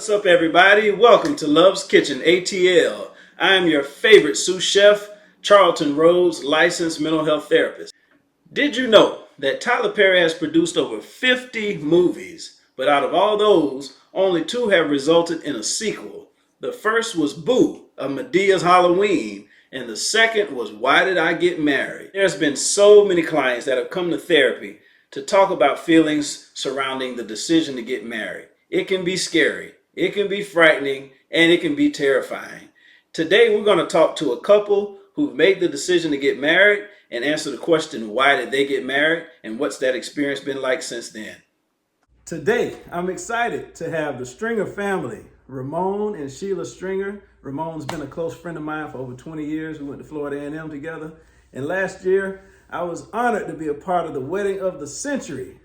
What's up, everybody? Welcome to Love's Kitchen ATL. I am your favorite sous chef, Charlton Rhodes, licensed mental health therapist. Did you know that Tyler Perry has produced over 50 movies, but out of all those, only 2 have resulted in a sequel? The first was Boo, a Medea's Halloween, and the second was Why Did I Get Married? There's been so many clients that have come to therapy to talk about feelings surrounding the decision to get married. It can be scary, it can be frightening, and it can be terrifying. Today we're going to talk to a couple who've made the decision to get married and answer the question, why did they get married, and what's that experience been like since then? Today I'm excited to have the Stringer family, Ramon and Sheila Stringer. Ramon's been a close friend of mine for over 20 years. We went to Florida A&M together, and last year I was honored to be a part of the wedding of the century.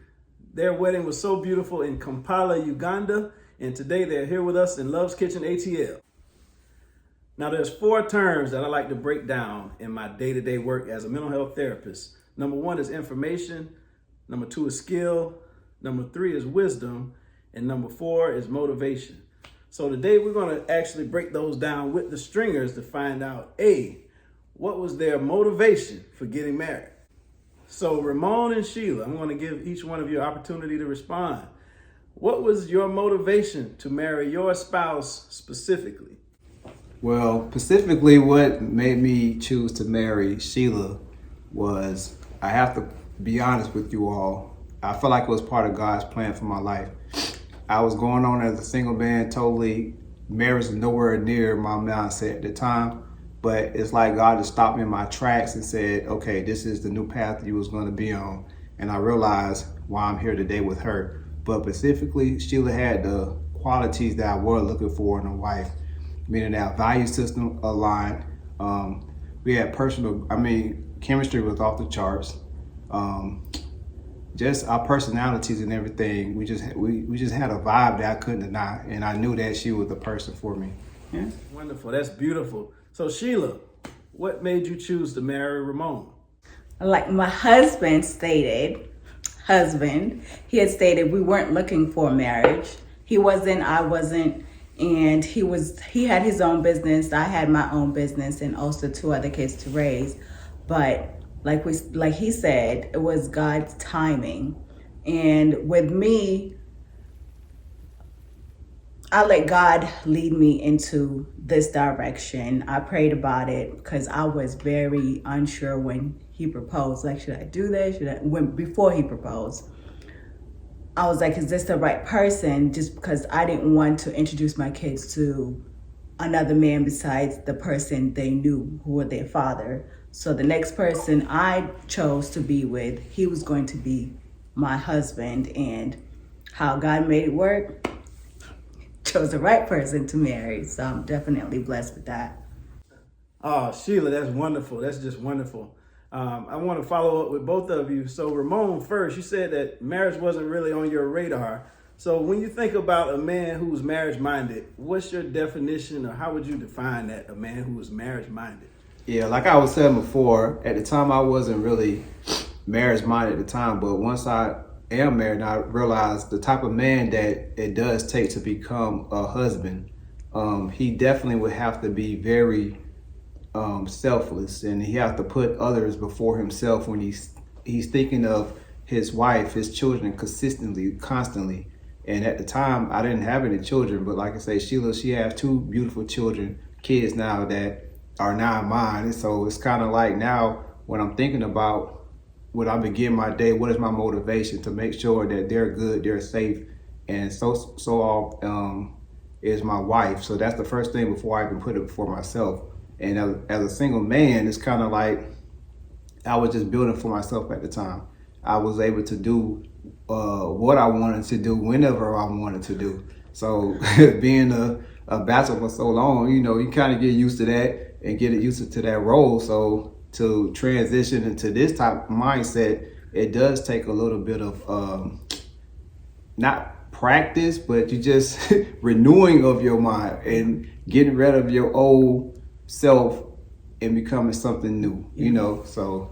Their wedding was so beautiful in Kampala, Uganda, and today they're here with us in Love's Kitchen ATL. Now there's 4 terms that I like to break down in my day-to-day work as a mental health therapist. Number 1 is information, number 2 is skill, number 3 is wisdom, and number 4 is motivation. So today we're going to actually break those down with the Stringers to find out, A, what was their motivation for getting married? So Ramon and Sheila, I'm going to give each one of you an opportunity to respond. What was your motivation to marry your spouse specifically? Well, specifically what made me choose to marry Sheila was, I have to be honest with you all, I feel like it was part of God's plan for my life. I was going on as a single man, totally, marriage was nowhere near my mindset at the time. But it's like God just stopped me in my tracks and said, okay, this is the new path you was going to be on. And I realized why I'm here today with her. But specifically, Sheila had the qualities that I was looking for in a wife, meaning that value system aligned. We had chemistry was off the charts. Just our personalities and everything. We just had a vibe that I couldn't deny. And I knew that she was the person for me. Yeah. Wonderful. That's beautiful. So Sheila, what made you choose to marry Ramon? Like my husband he had stated we weren't looking for marriage. He wasn't, I wasn't, and he had his own business, I had my own business, and also 2 other kids to raise. But like he said, it was God's timing. And with me, I let God lead me into this direction. I prayed about it because I was very unsure when he proposed. Like, should I do that? Before he proposed, I was like, is this the right person? Just because I didn't want to introduce my kids to another man besides the person they knew who were their father. So the next person I chose to be with, he was going to be my husband. And how God made it work, chose the right person to marry. So I'm definitely blessed with that. Oh, Sheila, that's wonderful. That's just wonderful. I want to follow up with both of you. So Ramon, first, you said that marriage wasn't really on your radar. So when you think about a man who's marriage-minded, what's your definition, or how would you define that, a man who is marriage-minded? Yeah, like I was saying before, at the time I wasn't really marriage-minded at the time, but once I am married, I realized the type of man that it does take to become a husband. He definitely would have to be very selfless, and he have to put others before himself when he's thinking of his wife, his children constantly. And at the time, I didn't have any children, but like I say, Sheila, she has 2 beautiful kids now that are now mine. And so it's kind of like now when I'm thinking about when I begin my day, what is my motivation to make sure that they're good, they're safe, and so is my wife. So that's the first thing before I can put it before myself. And as a single man, it's kind of like I was just building for myself at the time. I was able to do what I wanted to do whenever I wanted to do. So being a bachelor for so long, you kind of get used to that and get used to that role. So to transition into this type of mindset, it does take a little bit of not practice, but you just renewing of your mind and getting rid of your old self and becoming something new, so.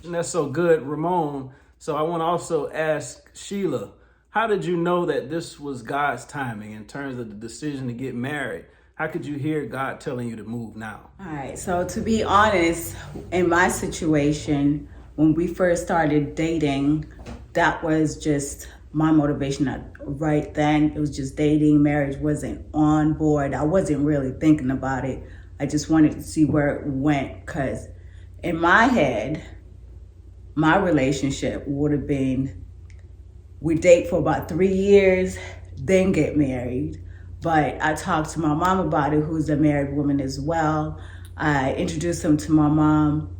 And that's so good, Ramon. So I want to also ask Sheila, How did you know that this was God's timing in terms of the decision to get married? How could you hear God telling you to move now? All right, so to be honest, in my situation, when we first started dating, that was just my motivation. Right then, it was just dating. Marriage wasn't on board. I wasn't really thinking about it. I just wanted to see where it went, because in my head, my relationship would have been, we date for about 3 years, then get married. But I talked to my mom about it, who's a married woman as well. I introduced him to my mom,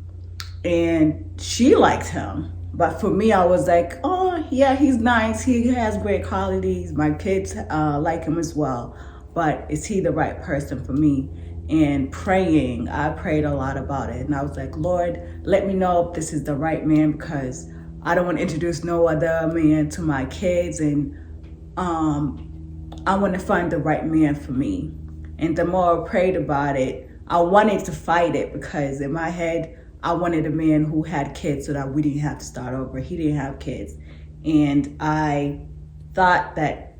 and she liked him. But for me, I was like, oh, yeah, he's nice. He has great qualities. My kids like him as well. But is he the right person for me? And praying, I prayed a lot about it. And I was like, Lord, let me know if this is the right man, because I don't want to introduce no other man to my kids. And I want to find the right man for me. And the more I prayed about it, I wanted to fight it, because in my head, I wanted a man who had kids so that we didn't have to start over. He didn't have kids. And I thought that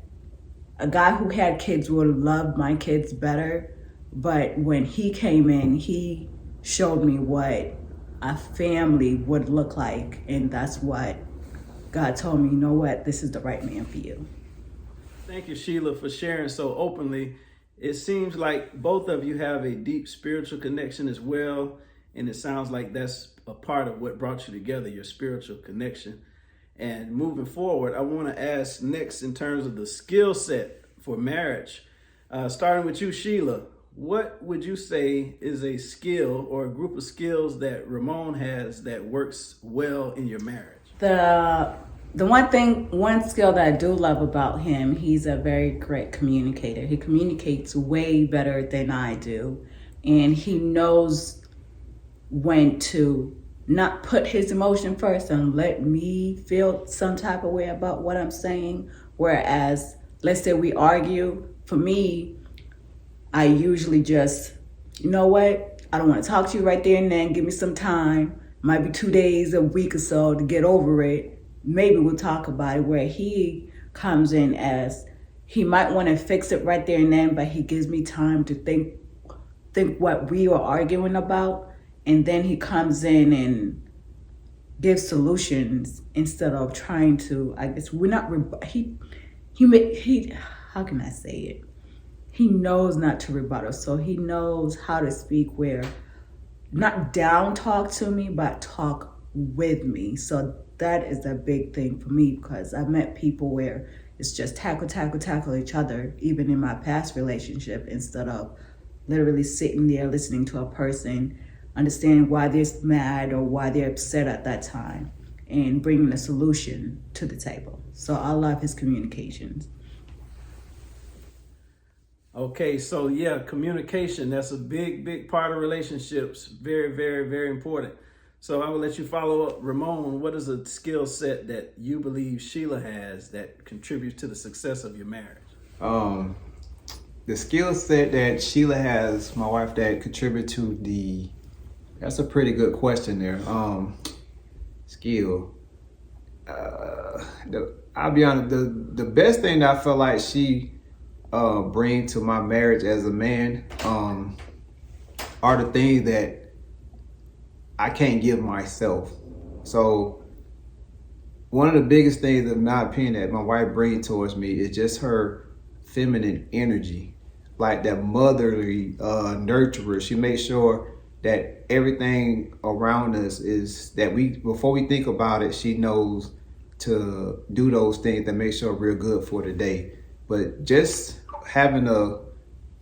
a guy who had kids would love my kids better. But when he came in, he showed me what a family would look like. And that's what God told me, you know what, this is the right man for you. Thank you, Sheila, for sharing so openly. It seems like both of you have a deep spiritual connection as well. And it sounds like that's a part of what brought you together, your spiritual connection. And moving forward, I want to ask next in terms of the skill set for marriage. Starting with you, Sheila, what would you say is a skill or a group of skills that Ramon has that works well in your marriage? The one skill that I do love about him, he's a very great communicator. He communicates way better than I do. And he knows when to not put his emotion first and let me feel some type of way about what I'm saying. Whereas, let's say we argue, for me, I usually just, you know what? I don't want to talk to you right there and then. Give me some time. Might be 2 days, a week or so to get over it. Maybe we'll talk about it. Where he comes in as, he might want to fix it right there and then, but he gives me time to think what we were arguing about. And then he comes in and gives solutions instead of trying to, I guess we're not, he, how can I say it? He knows not to rebuttal, so he knows how to speak where, not down talk to me, but talk with me. So that is a big thing for me, because I've met people where it's just tackle each other, even in my past relationship, instead of literally sitting there listening to a person, understanding why they're mad or why they're upset at that time, and bringing a solution to the table. So I love his communications. Okay, so yeah, communication, that's a big part of relationships. Very, very, very important. So I will let you follow up. Ramon, what is a skill set that you believe Sheila has that contributes to the success of your marriage? The skill set that Sheila has, my wife, that contribute to that's a pretty good question there. Skill. I'll be honest, the best thing that I feel like she bring to my marriage as a man are the things that I can't give myself. So one of the biggest things, in my opinion, that my wife brings towards me is just her feminine energy, like that motherly nurturer. She makes sure that everything around us is that before we think about it, she knows to do those things that make sure we're good for the day. But just having a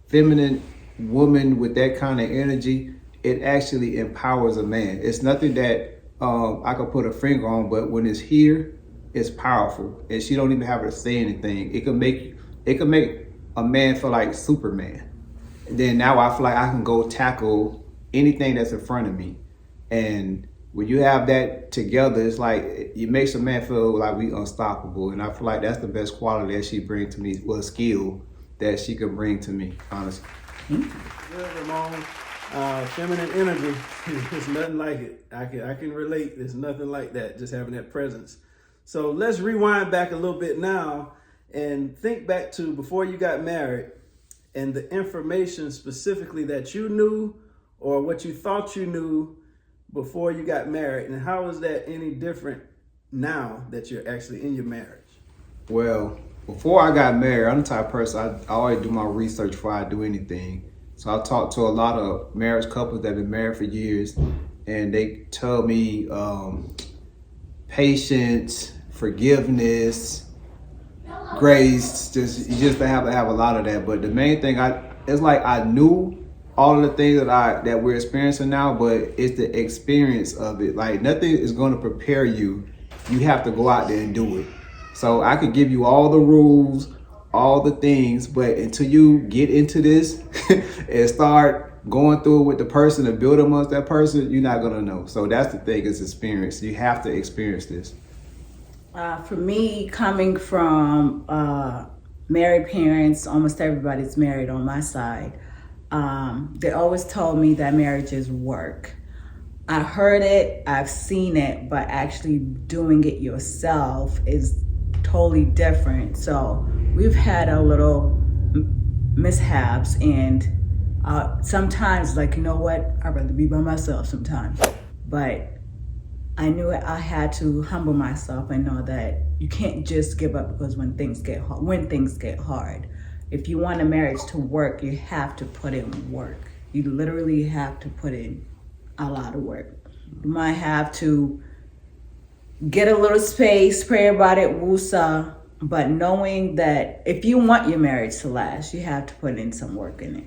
feminine woman with that kind of energy, it actually empowers a man. It's nothing that I could put a finger on, but when it's here, it's powerful. And she don't even have to say anything. It can make a man feel like Superman. And then now I feel like I can go tackle anything that's in front of me. And when you have that together, it's like it makes a man feel like we unstoppable. And I feel like that's the best quality that she brings to me, well, skill that she can bring to me, honestly. Good, Ramon. Feminine energy, there's nothing like it. I can relate. There's nothing like that, just having that presence. So let's rewind back a little bit now and think back to before you got married and the information specifically that you knew or what you thought you knew before you got married. And how is that any different now that you're actually in your marriage? Well, before I got married, I'm the type of person, I always do my research before I do anything. So I talked to a lot of marriage couples that have been married for years, and they tell me patience, forgiveness, grace, you just have to have a lot of that. But the main thing, it's like I knew all of the things that we're experiencing now, but it's the experience of it. Like nothing is going to prepare you. You have to go out there and do it. So I could give you all the rules, all the things, but until you get into this and start going through it with the person and build amongst that person, you're not gonna know. So that's the thing, is experience. You have to experience this. For me, coming from married parents, almost everybody's married on my side. They always told me that marriage is work. I heard it, I've seen it, but actually doing it yourself is totally different. So we've had a little mishaps, and sometimes, like, you know what, I'd rather be by myself sometimes. But I knew I had to humble myself and know that you can't just give up because when things get hard. If you want a marriage to work, you have to put in work. You literally have to put in a lot of work. You might have to get a little space, pray about it, woosah, but knowing that if you want your marriage to last, you have to put in some work in it.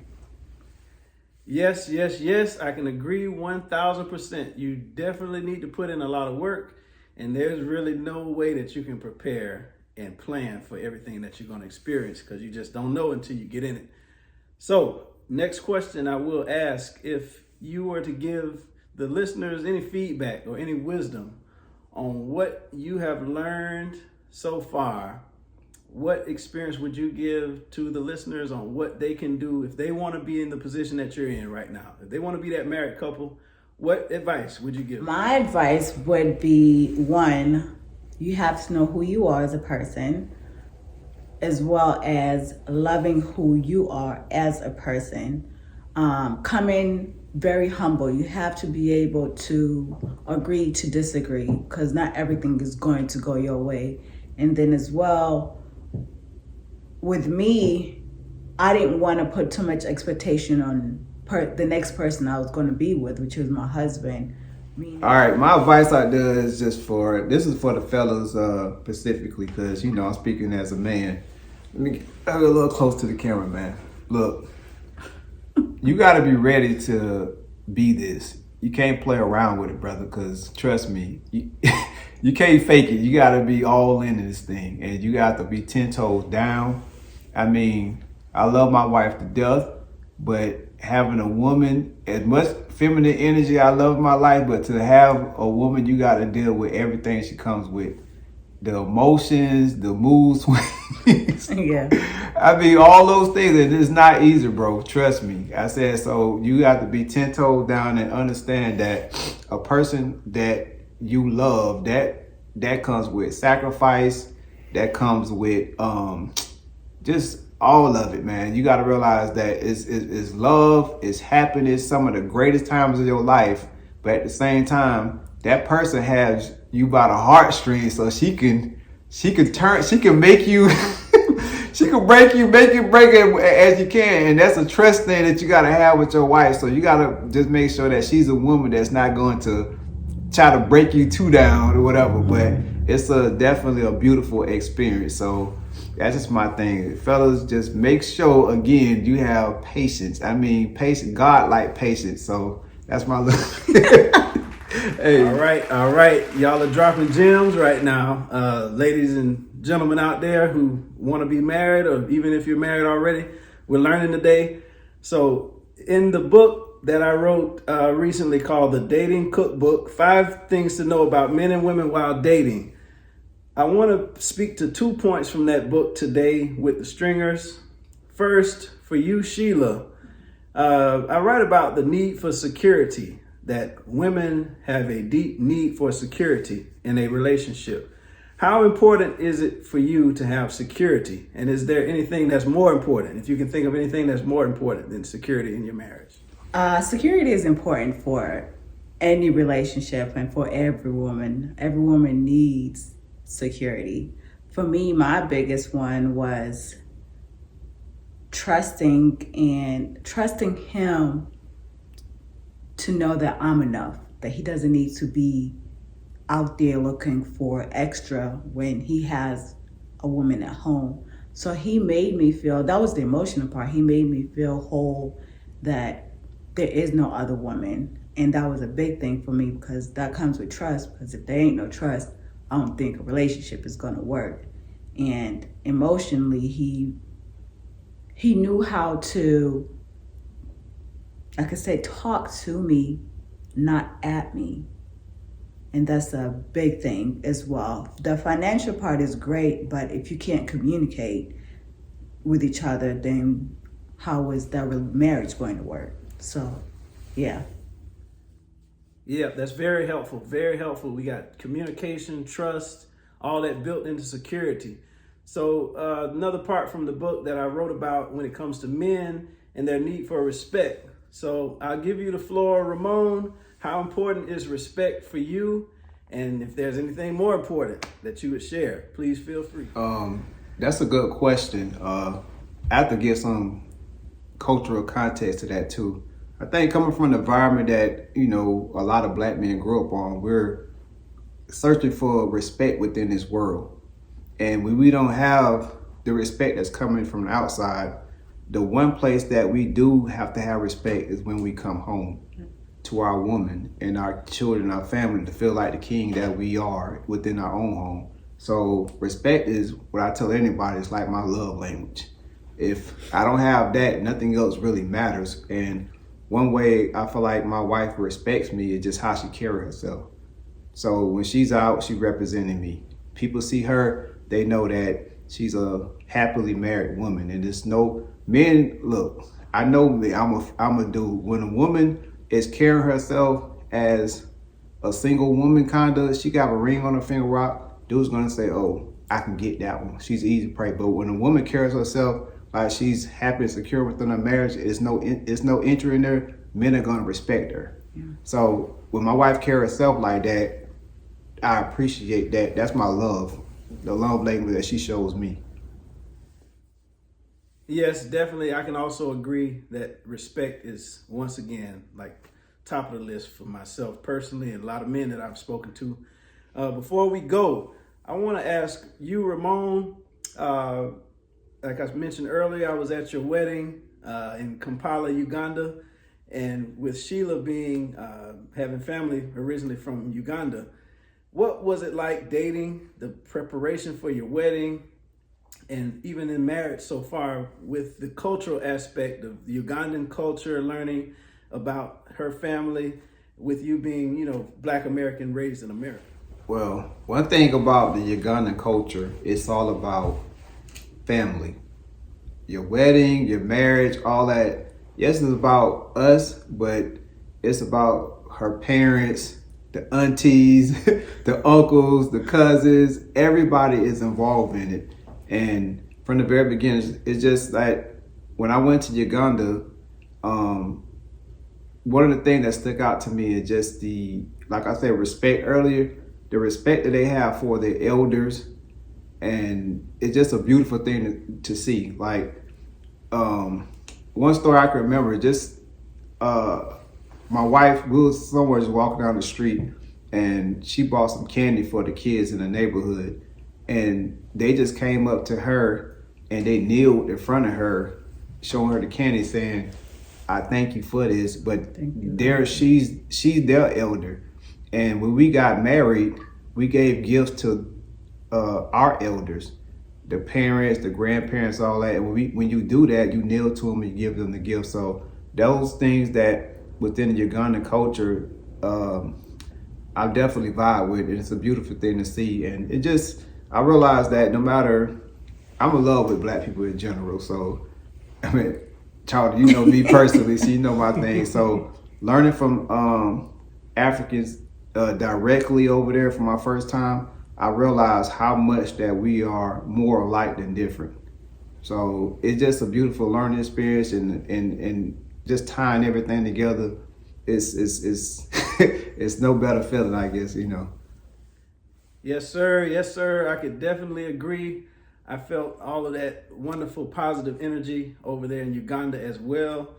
Yes, yes, yes. I can agree 1,000%. You definitely need to put in a lot of work, and there's really no way that you can prepare and plan for everything that you're going to experience, because you just don't know until you get in it. So, next question I will ask: if you were to give the listeners any feedback or any wisdom on what you have learned so far, what experience would you give to the listeners on what they can do if they want to be in the position that you're in right now? If they want to be that married couple, what advice would you give? My advice would be, one, you have to know who you are as a person, as well as loving who you are as a person. Come in very humble. You have to be able to agree to disagree, because not everything is going to go your way. And then as well, with me, I didn't want to put too much expectation on the next person I was going to be with, which was my husband. All right, my advice out there is this is for the fellas specifically, because, I'm speaking as a man. Let me get a little close to the camera, man. Look, you got to be ready to be this. You can't play around with it, brother, because trust me, you can't fake it. You got to be all in this thing, and you got to be 10 toes down. I mean, I love my wife to death, but having a woman, as much feminine energy I love in my life, but to have a woman, you got to deal with everything she comes with. The emotions, the mood swings. Yeah. I mean, all those things, and it's not easy, bro. Trust me. I said, so you got to be 10 toes down and understand that a person that you love, that comes with sacrifice, that comes with just all of it, man. You got to realize that it's love, it's happiness, some of the greatest times of your life. But at the same time, that person has you by the heartstrings, so she can make you, she can break you, make you break it as you can. And that's a trust thing that you got to have with your wife. So you got to just make sure that she's a woman that's not going to try to break you too down or whatever. But it's definitely a beautiful experience. So that's just my thing. Fellas, just make sure, again, you have patience. I mean, patience, God like patience. So that's my little... Hey. All right. Y'all are dropping gems right now. Ladies and gentlemen out there who want to be married, or even if you're married already, we're learning today. So in the book that I wrote recently called The Dating Cookbook, 5 Things to Know About Men and Women While Dating, I want to speak to 2 points from that book today with the stringers. First, for you, Sheila, I write about the need for security, that women have a deep need for security in a relationship. How important is it for you to have security? And is there anything that's more important? If you can think of anything that's more important than security in your marriage? Security is important for any relationship and for every woman. Every woman needs security. For me, my biggest one was trusting him to know that I'm enough, that he doesn't need to be out there looking for extra when he has a woman at home. So he made me feel, that was the emotional part, he made me feel whole, that there is no other woman. And that was a big thing for me, because that comes with trust, because if there ain't no trust, I don't think a relationship is gonna work. And emotionally, he knew how to, like I said, talk to me, not at me. And that's a big thing as well. The financial part is great, but if you can't communicate with each other, then how is that marriage going to work? So, yeah. Yeah, that's very helpful. Very helpful. We got communication, trust, all that built into security. So another part from the book that I wrote about when it comes to men and their need for respect. So I'll give you the floor, Ramon. How important is respect for you? And if there's anything more important that you would share, please feel free. That's a good question. I have to give some cultural context to that too. I think coming from the environment that, a lot of black men grew up on, we're searching for respect within this world. And when we don't have the respect that's coming from the outside, the one place that we do have to have respect is when we come home to our woman and our children, our family, to feel like the king that we are within our own home. So respect is what I tell anybody, it's like my love language. If I don't have that, nothing else really matters. And one way I feel like my wife respects me is just how she carries herself. So when she's out, she representing me. People see her, they know that she's a happily married woman. And there's no men, look, I know me, I'm a dude. When a woman is carrying herself as a single woman, she got a ring on her finger rock, dude's gonna say, oh, I can get that one. She's easy to pray. But when a woman carries herself like she's happy and secure within her marriage, it's no entry in there, men are gonna respect her. Yeah. So when my wife carries herself like that, I appreciate that. That's my love, the love language that she shows me. Yes, definitely. I can also agree that respect is, once again, like top of the list for myself personally and a lot of men that I've spoken to. Before we go, I want to ask you, Ramon, like I mentioned earlier, I was at your wedding in Kampala, Uganda, and with Sheila being, having family originally from Uganda, what was it like dating, the preparation for your wedding, and even in marriage so far, with the cultural aspect of the Ugandan culture, learning about her family, with you being, Black American raised in America? Well, one thing about the Ugandan culture, it's all about family. Your wedding, your marriage, all that. Yes, it's about us, but it's about her parents, the aunties, the uncles, the cousins. Everybody is involved in it. And from the very beginning, it's just like when I went to Uganda, one of the things that stuck out to me is just like I said, respect earlier, the respect that they have for their elders. And it's just a beautiful thing to see. Like, one story I can remember, just my wife, we was somewhere just walking down the street, and she bought some candy for the kids in the neighborhood. And they just came up to her and they kneeled in front of her, showing her the candy, saying, I thank you for this. But she's their elder. And when we got married, we gave gifts to our elders, the parents, the grandparents, all that. And when you do that, you kneel to them and you give them the gift. So those things that within the Ugandan culture, I definitely vibe with it. It's a beautiful thing to see. And I realized that no matter, I'm in love with Black people in general. So, Charlie, you know me personally, so you know my thing. So learning from Africans directly over there for my first time, I realized how much that we are more alike than different. So it's just a beautiful learning experience, and just tying everything together is it's no better feeling, I guess, you know. Yes, sir. Yes, sir. I could definitely agree. I felt all of that wonderful positive energy over there in Uganda as well.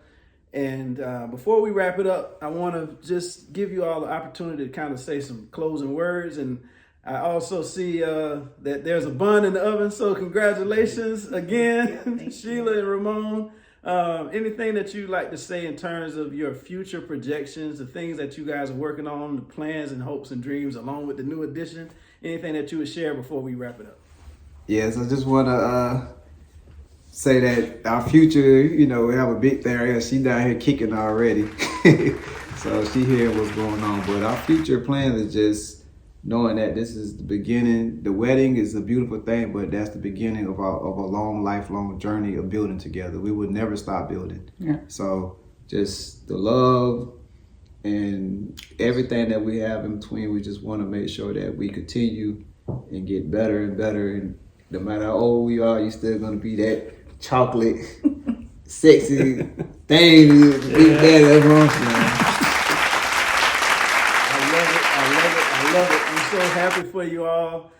And before we wrap it up, I want to just give you all the opportunity to kind of say some closing words. And I also see that there's a bun in the oven. So congratulations again, Sheila and Ramon. Anything that you'd like to say in terms of your future projections, the things that you guys are working on, the plans and hopes and dreams along with the new addition, anything that you would share before we wrap it up? Yes, I just want to say that our future, you know, we have a big there. She down here kicking already. So she hearing what's going on. But our future plans is just knowing that this is the beginning. The wedding is a beautiful thing, but that's the beginning of a long, lifelong journey of building together. We would never stop building. Yeah. So just the love and everything that we have in between, we just want to make sure that we continue and get better and better. And no matter how old we are, you're still going to be that chocolate, sexy thing. Big daddy, that's what I'm saying. I love it. I'm so happy for you all.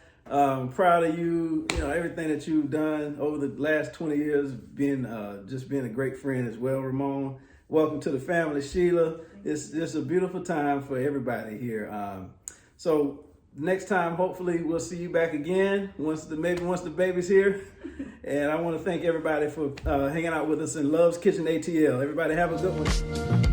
Proud of you. You know, everything that you've done over the last 20 years, being a great friend as well, Ramon. Welcome to the family, Sheila. It's just a beautiful time for everybody here. So next time, hopefully, we'll see you back again once the baby's here. And I want to thank everybody for hanging out with us in Love's Kitchen ATL. Everybody have a good one.